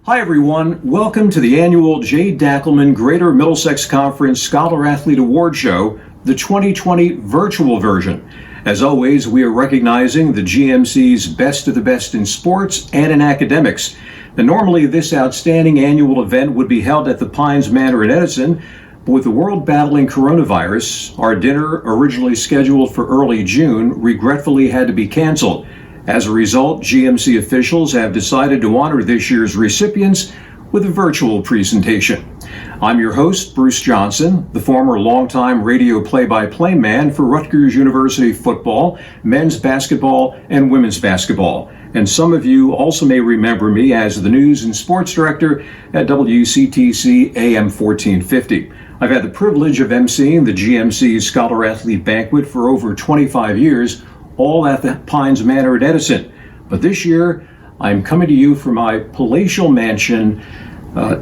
Hi everyone, welcome to the annual J. Dakelman Greater Middlesex Conference Scholar Athlete Award Show, the 2020 virtual version. As always, we are recognizing the GMC's best of the best in sports and in academics. And normally this outstanding annual event would be held at the Pines Manor in Edison, but with the world battling coronavirus, our dinner, originally scheduled for early June, regretfully had to be canceled. As a result, GMC officials have decided to honor this year's recipients with a virtual presentation. I'm your host, Bruce Johnson, the former longtime radio play-by-play man for Rutgers University football, men's basketball, and women's basketball. And some of you also may remember me as the news and sports director at WCTC AM 1450. I've had the privilege of emceeing the GMC Scholar Athlete Banquet for over 25 years, all at the Pines Manor at Edison. But this year, I'm coming to you from my palatial mansion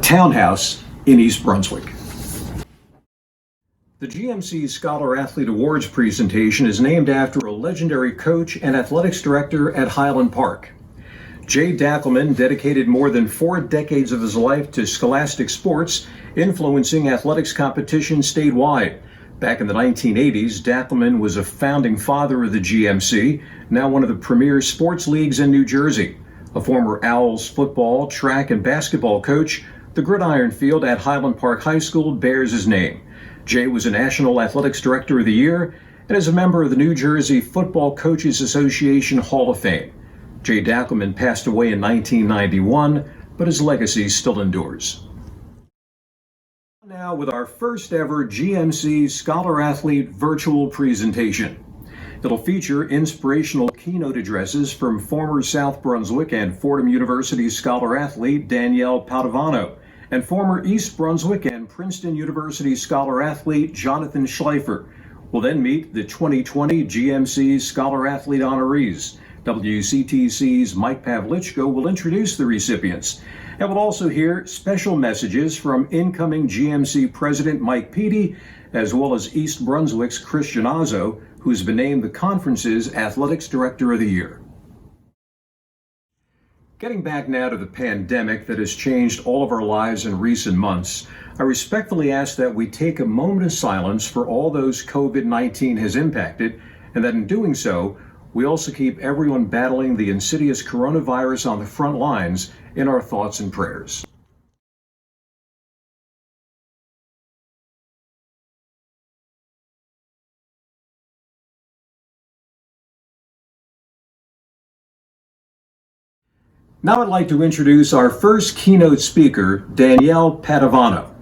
townhouse in East Brunswick. The GMC Scholar Athlete Awards presentation is named after a legendary coach and athletics director at Highland Park. J. Dakelman dedicated more than 4 decades of his life to scholastic sports, influencing athletics competition statewide. Back in the 1980s, Dakelman was a founding father of the GMC, now one of the premier sports leagues in New Jersey. A former Owls football, track, and basketball coach, the gridiron field at Highland Park High School bears his name. Jay was a National Athletics Director of the Year and is a member of the New Jersey Football Coaches Association Hall of Fame. J. Dakelman passed away in 1991, but his legacy still endures. Now with our first ever GMC Scholar Athlete virtual presentation. It'll feature inspirational keynote addresses from former South Brunswick and Fordham University Scholar Athlete Danielle Padovano and former East Brunswick and Princeton University Scholar Athlete Jonathan Schleifer. We'll then meet the 2020 GMC Scholar Athlete Honorees. WCTC's Mike Pavlichko will introduce the recipients. And we'll also hear special messages from incoming GMC President Mike Peedy, as well as East Brunswick's Christian Ozzo, who's been named the conference's Athletics Director of the Year. Getting back now to the pandemic that has changed all of our lives in recent months, I respectfully ask that we take a moment of silence for all those COVID-19 has impacted, and that in doing so, we also keep everyone battling the insidious coronavirus on the front lines in our thoughts and prayers. Now I'd like to introduce our first keynote speaker, Danielle Padovano.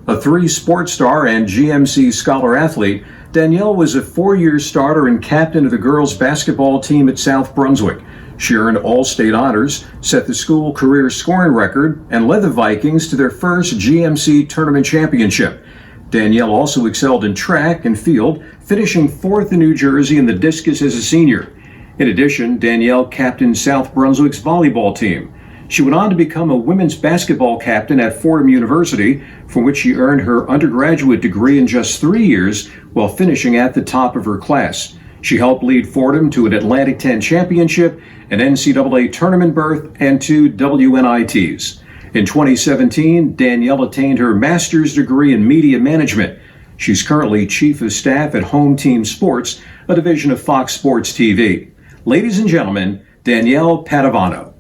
A 3 sports star and GMC Scholar Athlete, Danielle was a 4-year starter and captain of the girls basketball team at South Brunswick. She earned all-state honors, set the school career scoring record, and led the Vikings to their first GMC tournament championship. Danielle also excelled in track and field, finishing 4th in New Jersey in the discus as a senior. In addition, Danielle captained South Brunswick's volleyball team. She went on to become a women's basketball captain at Fordham University, from which she earned her undergraduate degree in just 3 years while finishing at the top of her class. She helped lead Fordham to an Atlantic 10 championship, an NCAA tournament berth, and 2 WNITs. In 2017, Danielle attained her master's degree in media management. She's currently chief of staff at Home Team Sports, a division of Fox Sports TV. Ladies and gentlemen, Danielle Padovano.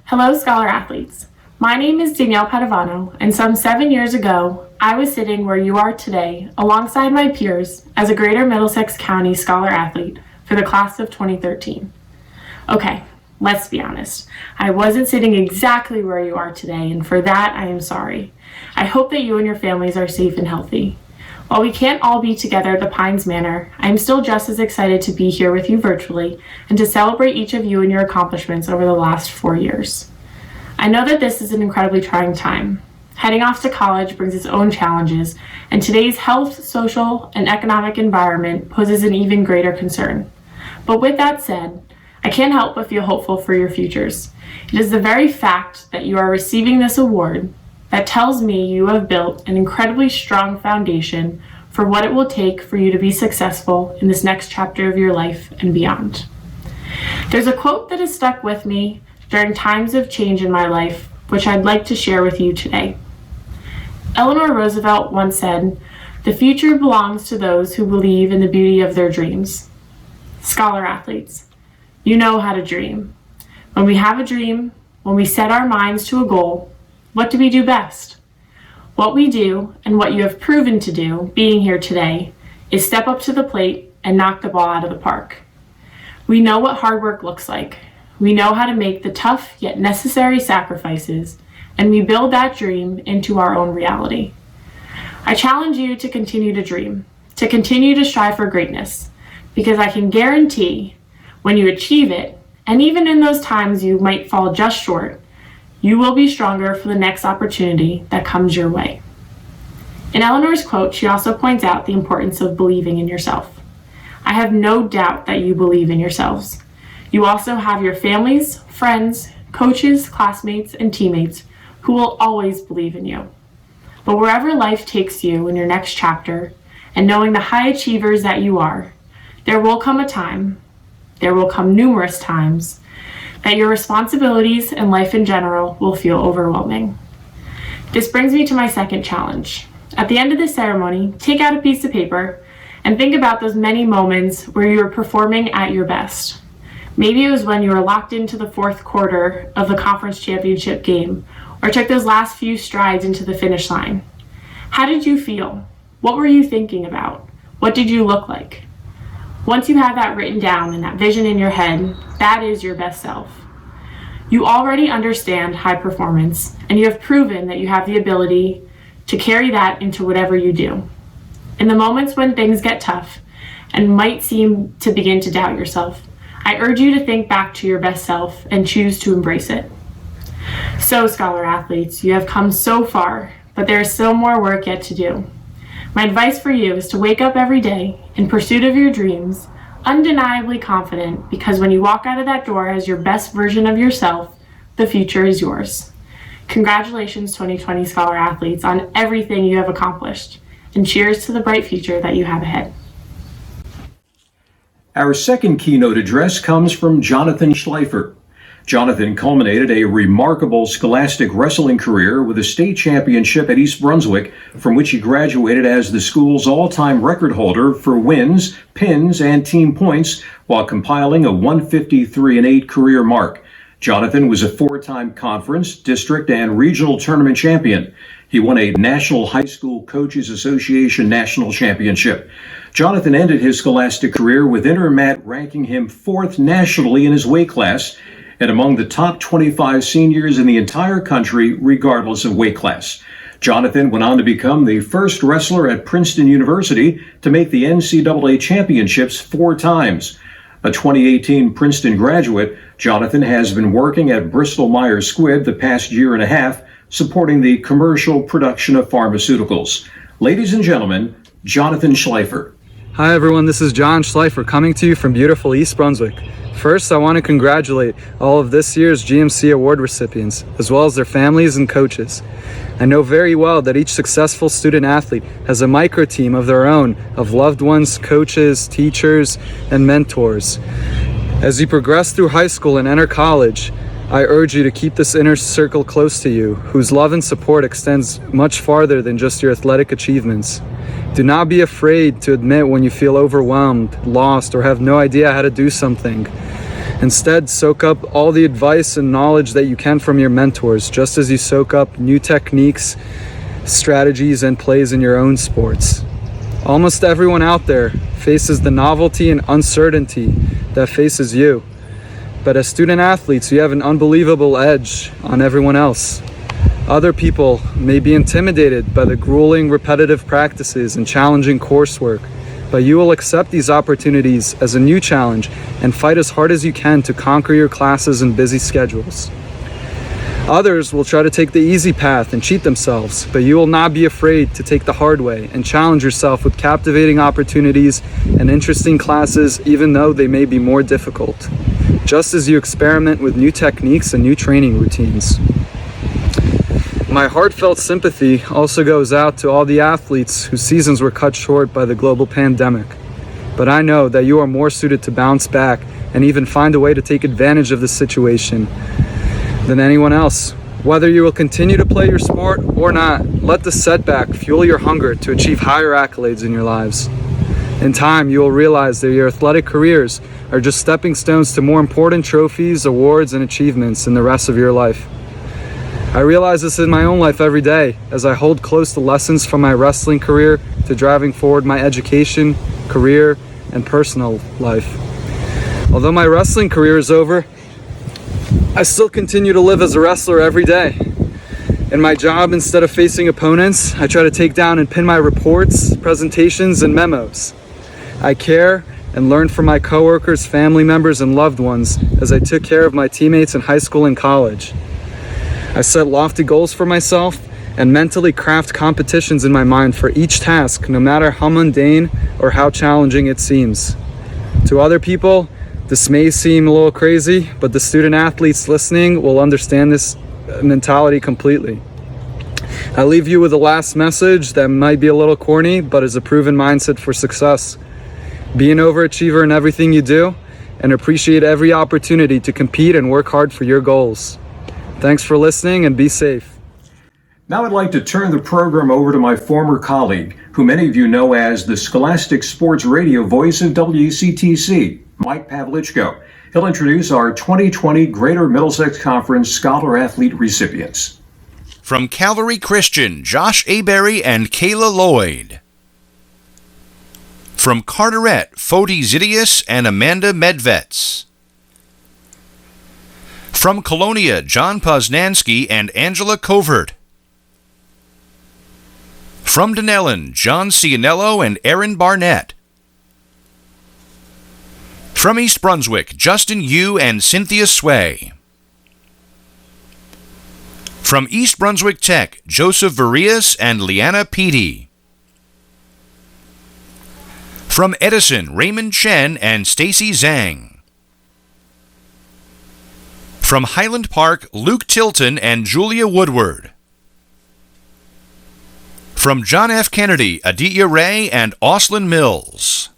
Hello, Scholar Athletes. My name is Danielle Padovano, and some 7 years ago, I was sitting where you are today alongside my peers as a Greater Middlesex County Scholar Athlete for the class of 2013. Okay, let's be honest. I wasn't sitting exactly where you are today, and for that, I am sorry. I hope that you and your families are safe and healthy. While we can't all be together at the Pines Manor, I'm still just as excited to be here with you virtually and to celebrate each of you and your accomplishments over the last 4 years. I know that this is an incredibly trying time. Heading off to college brings its own challenges, and today's health, social, and economic environment poses an even greater concern. But with that said, I can't help but feel hopeful for your futures. It is the very fact that you are receiving this award that tells me you have built an incredibly strong foundation for what it will take for you to be successful in this next chapter of your life and beyond. There's a quote that has stuck with me during times of change in my life, which I'd like to share with you today. Eleanor Roosevelt once said, "The future belongs to those who believe in the beauty of their dreams." Scholar athletes, you know how to dream. When we have a dream, when we set our minds to a goal, what do we do best? What we do, and what you have proven to do, being here today, is step up to the plate and knock the ball out of the park. We know what hard work looks like. We know how to make the tough yet necessary sacrifices, and we build that dream into our own reality. I challenge you to continue to dream, to continue to strive for greatness, because I can guarantee when you achieve it, and even in those times you might fall just short, you will be stronger for the next opportunity that comes your way. In Eleanor's quote, she also points out the importance of believing in yourself. I have no doubt that you believe in yourselves. You also have your families, friends, coaches, classmates, and teammates who will always believe in you. But wherever life takes you in your next chapter, and knowing the high achievers that you are, there will come a time, there will come numerous times, that your responsibilities and life in general will feel overwhelming. This brings me to my second challenge. At the end of this ceremony, take out a piece of paper and think about those many moments where you were performing at your best. Maybe it was when you were locked into the fourth quarter of the conference championship game, or took those last few strides into the finish line. How did you feel? What were you thinking about? What did you look like? Once you have that written down and that vision in your head, that is your best self. You already understand high performance, and you have proven that you have the ability to carry that into whatever you do. In the moments when things get tough and might seem to begin to doubt yourself, I urge you to think back to your best self and choose to embrace it. So, scholar athletes, you have come so far, but there is still more work yet to do. My advice for you is to wake up every day in pursuit of your dreams, undeniably confident, because when you walk out of that door as your best version of yourself, the future is yours. Congratulations, 2020 Scholar Athletes, on everything you have accomplished, and cheers to the bright future that you have ahead. Our second keynote address comes from Jonathan Schleifer. Jonathan culminated a remarkable scholastic wrestling career with a state championship at East Brunswick, from which he graduated as the school's all-time record holder for wins, pins, and team points, while compiling a 153-8 career mark. Jonathan was a four-time conference, district, and regional tournament champion. He won a National High School Coaches Association National Championship. Jonathan ended his scholastic career with Intermat ranking him fourth nationally in his weight class, and among the top 25 seniors in the entire country, regardless of weight class. Jonathan went on to become the first wrestler at Princeton University to make the NCAA championships 4 times. A 2018 Princeton graduate, Jonathan has been working at Bristol Myers Squibb the past year and a half, supporting the commercial production of pharmaceuticals. Ladies and gentlemen, Jonathan Schleifer. Hi everyone, this is John Schleifer coming to you from beautiful East Brunswick. First, I want to congratulate all of this year's GMC Award recipients, as well as their families and coaches. I know very well that each successful student athlete has a micro team of their own of loved ones, coaches, teachers, and mentors. As you progress through high school and enter college, I urge you to keep this inner circle close to you, whose love and support extends much farther than just your athletic achievements. Do not be afraid to admit when you feel overwhelmed, lost, or have no idea how to do something. Instead, soak up all the advice and knowledge that you can from your mentors, just as you soak up new techniques, strategies, and plays in your own sports. Almost everyone out there faces the novelty and uncertainty that faces you. But as student athletes, you have an unbelievable edge on everyone else. Other people may be intimidated by the grueling, repetitive practices and challenging coursework, but you will accept these opportunities as a new challenge and fight as hard as you can to conquer your classes and busy schedules. Others will try to take the easy path and cheat themselves, but you will not be afraid to take the hard way and challenge yourself with captivating opportunities and interesting classes, even though they may be more difficult, just as you experiment with new techniques and new training routines. My heartfelt sympathy also goes out to all the athletes whose seasons were cut short by the global pandemic. But I know that you are more suited to bounce back and even find a way to take advantage of the situation. than anyone else. Whether you will continue to play your sport or not, let the setback fuel your hunger to achieve higher accolades in your lives. In time, you will realize that your athletic careers are just stepping stones to more important trophies, awards, and achievements in the rest of your life. I realize this in my own life every day as I hold close the lessons from my wrestling career to driving forward my education, career, and personal life. Although my wrestling career is over, I still continue to live as a wrestler every day. In my job, instead of facing opponents, I try to take down and pin my reports, presentations, and memos. I care and learn from my coworkers, family members, and loved ones as I took care of my teammates in high school and college. I set lofty goals for myself and mentally craft competitions in my mind for each task, no matter how mundane or how challenging it seems. To other people, this may seem a little crazy, but the student athletes listening will understand this mentality completely. I leave you with a last message that might be a little corny, but is a proven mindset for success. Be an overachiever in everything you do and appreciate every opportunity to compete and work hard for your goals. Thanks for listening and be safe. Now I'd like to turn the program over to my former colleague, who many of you know as the Scholastic Sports Radio voice of WCTC, Mike Pavlichko. He'll introduce our 2020 Greater Middlesex Conference Scholar Athlete recipients. From Calvary Christian, Josh Aberry and Kayla Lloyd. From Carteret, Foti Zidius and Amanda Medvets. From Colonia, John Poznansky and Angela Covert. From Dunellen, John Cianello and Aaron Barnett. From East Brunswick, Justin Yu and Cynthia Sway. From East Brunswick Tech, Joseph Varias and Liana Peedy. From Edison, Raymond Chen and Stacy Zhang. From Highland Park, Luke Tilton and Julia Woodward. From John F. Kennedy, Aditya Ray and Auslin Mills.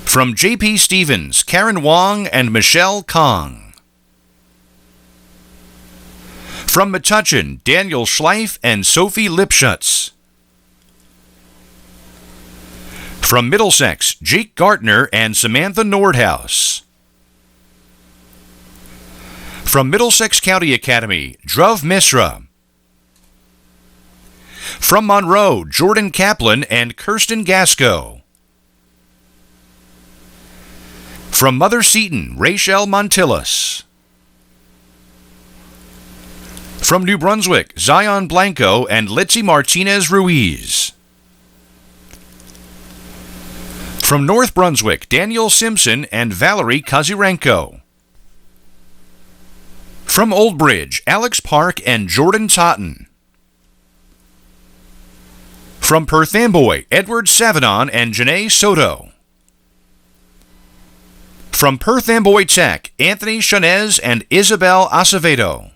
From J.P. Stevens, Karen Wong and Michelle Kong. From Metuchen, Daniel Schleif and Sophie Lipschutz. From Middlesex, Jake Gartner and Samantha Nordhaus. From Middlesex County Academy, Dhruv Misra. From Monroe, Jordan Kaplan and Kirsten Gasco. From Mother Seton, Rachel Montillas. From New Brunswick, Zion Blanco and Litzy Martinez Ruiz. From North Brunswick, Daniel Simpson and Valerie Kazirenko. From Old Bridge, Alex Park and Jordan Totten. From Perth Amboy, Edward Savanon and Janae Soto. From Perth Amboy Tech, Anthony Chanez and Isabel Acevedo.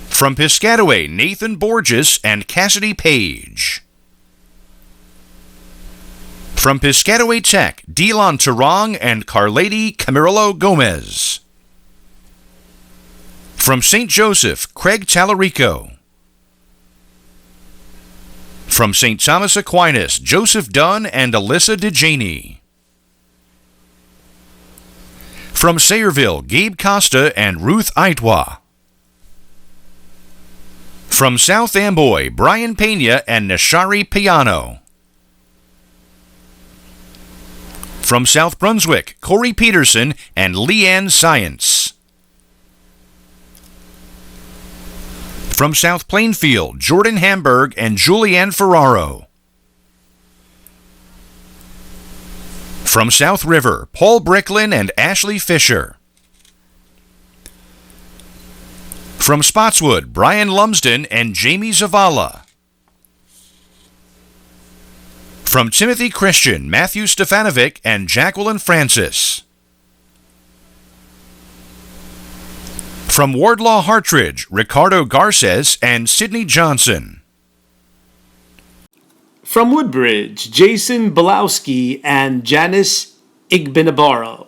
From Piscataway, Nathan Borges and Cassidy Page. From Piscataway Tech, Delon Tarong and Carlady Camarillo Gomez. From St. Joseph, Craig Tallarico. From St. Thomas Aquinas, Joseph Dunn and Alyssa DeJaney. From Sayreville, Gabe Costa and Ruth Aitwa. From South Amboy, Brian Pena and Nashari Piano. From South Brunswick, Corey Peterson and Leanne Science. From South Plainfield, Jordan Hamburg and Julianne Ferraro. From South River, Paul Bricklin and Ashley Fisher. From Spotswood, Brian Lumsden and Jamie Zavala. From Timothy Christian, Matthew Stefanovic and Jacqueline Francis. From Wardlaw Hartridge, Ricardo Garces and Sidney Johnson. From Woodbridge, Jason Belowski and Janice Igbenabaro.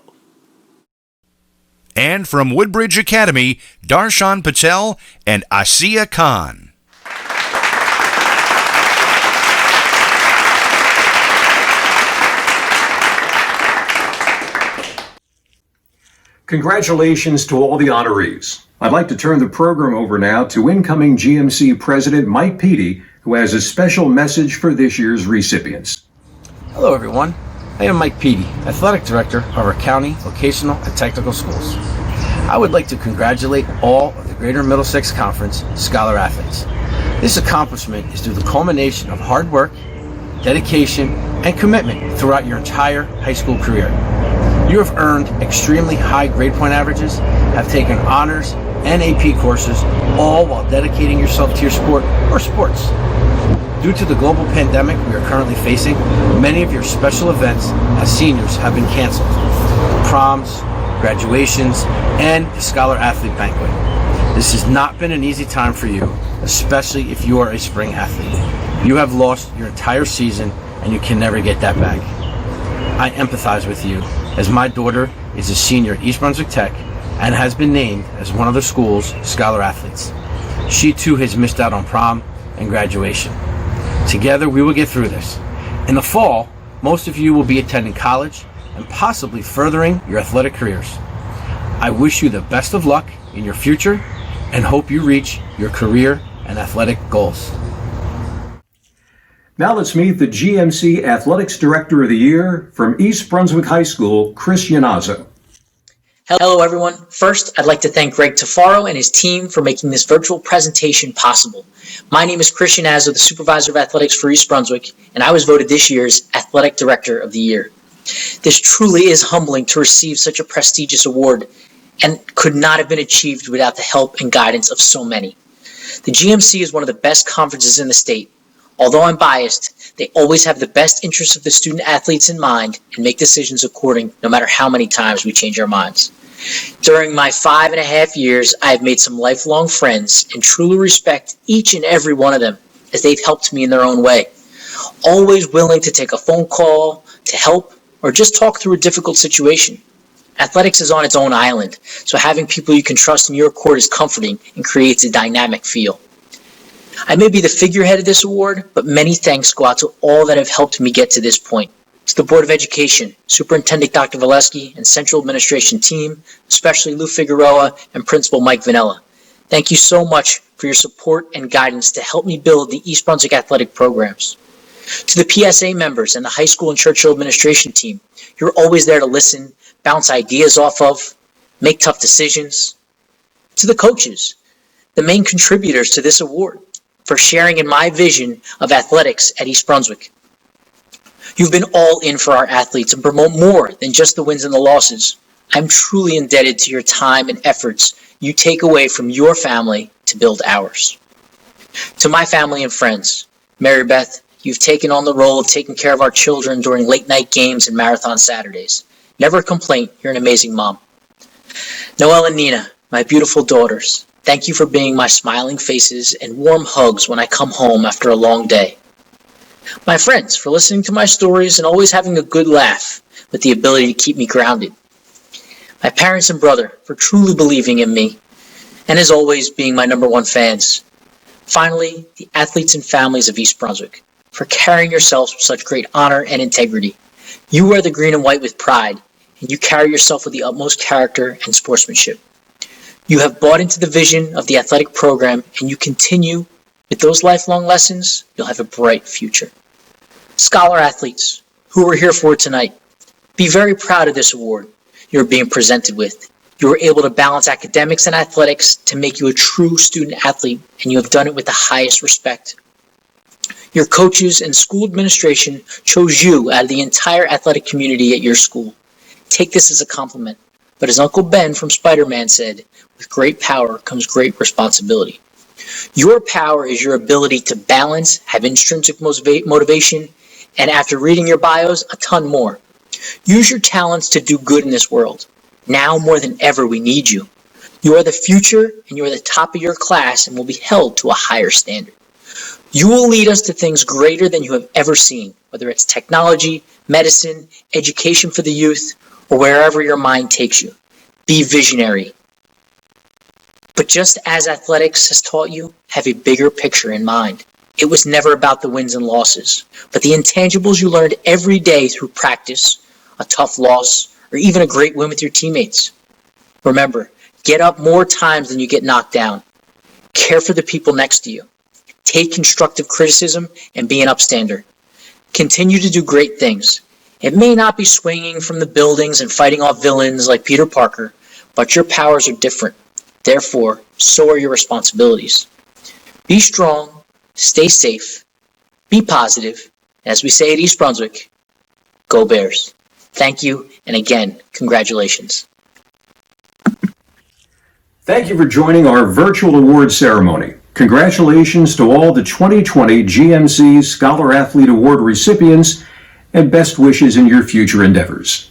And from Woodbridge Academy, Darshan Patel and Asiya Khan. Congratulations to all the honorees. I'd like to turn the program over now to incoming GMC President Mike Peedy, who has a special message for this year's recipients. Hello everyone, I am Mike Peedy, Athletic Director of our County Vocational and Technical Schools. I would like to congratulate all of the Greater Middlesex Conference Scholar Athletes. This accomplishment is due to the culmination of hard work, dedication, and commitment throughout your entire high school career. You have earned extremely high grade point averages, have taken honors and AP courses, all while dedicating yourself to your sport or sports. Due to the global pandemic we are currently facing, many of your special events as seniors have been canceled. Proms, graduations, and the Scholar Athlete Banquet. This has not been an easy time for you, especially if you are a spring athlete. You have lost your entire season and you can never get that back. I empathize with you, as my daughter is a senior at East Brunswick Tech and has been named as one of the school's Scholar Athletes. She too has missed out on prom and graduation. Together we will get through this. In the fall, most of you will be attending college and possibly furthering your athletic careers. I wish you the best of luck in your future and hope you reach your career and athletic goals. Now let's meet the GMC Athletics Director of the Year from East Brunswick High School, Chris Yanazzo. Hello, everyone. First, I'd like to thank Greg Tafaro and his team for making this virtual presentation possible. My name is Chris Yanazzo, the Supervisor of Athletics for East Brunswick, and I was voted this year's Athletic Director of the Year. This truly is humbling to receive such a prestigious award and could not have been achieved without the help and guidance of so many. The GMC is one of the best conferences in the state. Although I'm biased, they always have the best interests of the student athletes in mind and make decisions according, no matter how many times we change our minds. During my 5.5 years, I have made some lifelong friends and truly respect each and every one of them as they've helped me in their own way. Always willing to take a phone call, to help, or just talk through a difficult situation. Athletics is on its own island, so having people you can trust in your court is comforting and creates a dynamic feel. I may be the figurehead of this award, but many thanks go out to all that have helped me get to this point. To the Board of Education, Superintendent Dr. Valesky, and Central Administration team, especially Lou Figueroa and Principal Mike Vanella. Thank you so much for your support and guidance to help me build the East Brunswick athletic programs. To the PSA members and the high school and Churchill administration team, you're always there to listen, bounce ideas off of, make tough decisions. To the coaches, the main contributors to this award, for sharing in my vision of athletics at East Brunswick. You've been all in for our athletes and promote more than just the wins and the losses. I'm truly indebted to your time and efforts you take away from your family to build ours. To my family and friends, Mary Beth, you've taken on the role of taking care of our children during late night games and marathon Saturdays. Never a complaint, you're an amazing mom. Noelle and Nina, my beautiful daughters, thank you for being my smiling faces and warm hugs when I come home after a long day. My friends, for listening to my stories and always having a good laugh with the ability to keep me grounded. My parents and brother, for truly believing in me, and as always, being my #1 fans. Finally, the athletes and families of East Brunswick, for carrying yourselves with such great honor and integrity. You wear the green and white with pride, and you carry yourself with the utmost character and sportsmanship. You have bought into the vision of the athletic program, and you continue with those lifelong lessons, you'll have a bright future. Scholar athletes, who we're here for tonight, be very proud of this award you're being presented with. You were able to balance academics and athletics to make you a true student athlete, and you have done it with the highest respect. Your coaches and school administration chose you out of the entire athletic community at your school. Take this as a compliment, but as Uncle Ben from Spider-Man said, with great power comes great responsibility. Your power is your ability to balance, have intrinsic motivation, and after reading your bios, a ton more. Use your talents to do good in this world. Now more than ever, we need you. You are the future, and you are the top of your class and will be held to a higher standard. You will lead us to things greater than you have ever seen, whether it's technology, medicine, education for the youth, or wherever your mind takes you. Be visionary. But just as athletics has taught you, have a bigger picture in mind. It was never about the wins and losses, but the intangibles you learned every day through practice, a tough loss, or even a great win with your teammates. Remember, get up more times than you get knocked down. Care for the people next to you. Take constructive criticism and be an upstander. Continue to do great things. It may not be swinging from the buildings and fighting off villains like Peter Parker, but your powers are different. Therefore, so are your responsibilities. Be strong, stay safe, be positive, and as we say at East Brunswick, go Bears. Thank you, and again, congratulations. Thank you for joining our virtual award ceremony. Congratulations to all the 2020 GMC Scholar Athlete Award recipients, and best wishes in your future endeavors.